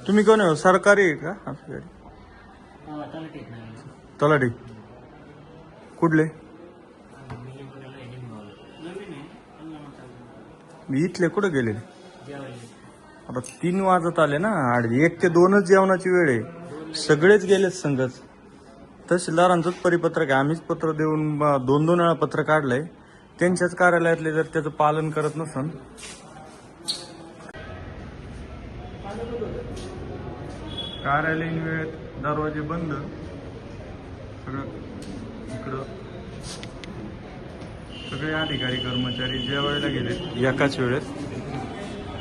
तुम्ही कोण आहे? सरकारी आहे का आपली गाडी? तलाठी कुठले? मी इथले कुठे गेले? आता 3 वाजत आले ना, 1 ते 2च जेवणाची वेळ आहे. सगळेच गेलेत संघच. तहसीलदारांचंच परिपत्रक आहे. आम्हीच पत्र देऊन 2-2 वेळा पत्र काढलंय. त्यांच्याच कार्यालयातले जर त्याचं पालन करत नसन, कार्यालयीन वेळेत दरवाजे बंद, सगळं इकडं सगळे अधिकारी कर्मचारी जेवायला गेले एकाच वेळेत.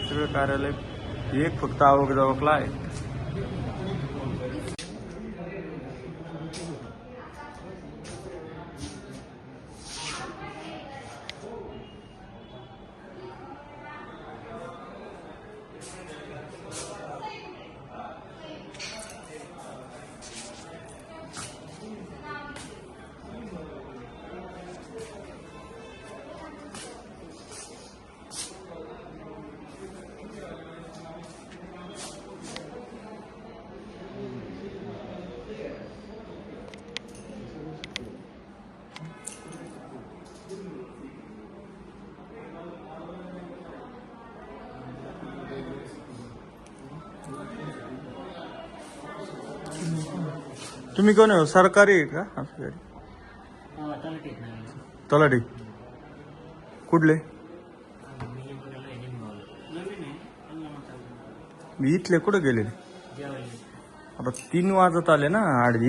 सगळं कार्यालय एक फक्त आवकजावकला आहे. तुम्ही कोण आहे? सरकारी आहे का आपली गाडी? तलाठी कुठले? मी इथले कुठे गेले? आता 3 वाजत आले ना,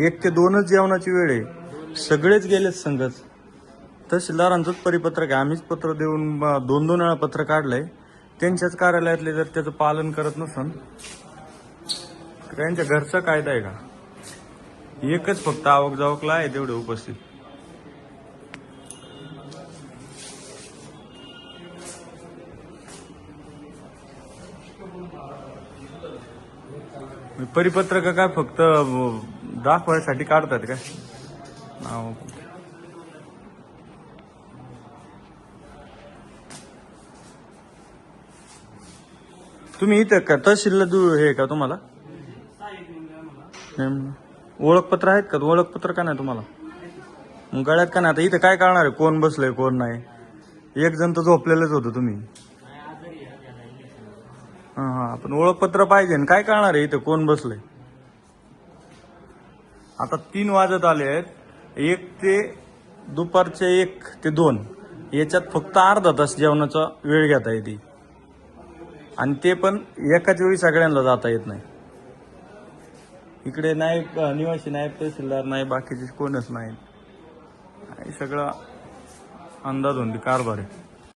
1 ते 2च जेवणाची वेळ आहे. सगळेच गेलेत संघच. तहसीलदारांचंच परिपत्रक आहे. आम्हीच पत्र देऊन 2-2 वेळा पत्र काढलंय. त्यांच्याच कार्यालयातले जर त्याचं पालन करत नसन, त्यांच्या घरचा कायदा आहे का? एकच फक्त आवकजावकला आहे तेवढे उपस्थित. परिपत्रक काय फक्त दाखवायसाठी काढतात काय? नाव तुम्ही इथं का तहसीलला हे का तुम्हाला ओळखपत्र आहेत का? ओळखपत्र का नाही तुम्हाला? मग गळ्यात का नाही? आता इथं काय करणार आहे? कोण बसलंय कोण नाही? एक जण तर झोपलेलंच होतं तुम्ही. हा पण ओळखपत्र पाहिजे. काय करणार आहे इथं? कोण बसलंय? आता 3 वाजत आले आहेत. 1 ते दुपारचे 1 ते 2 याच्यात फक्त अर्धा तास जेवणाचा वेळ घेता येते, आणि ते पण एकाच वेळी सगळ्यांना जाता येत नाही. इकडे नायब निवासी नायब तहसीलदार नाही, बाकीचे कोणच नाही. सगळं अंदाज कारभार आहे.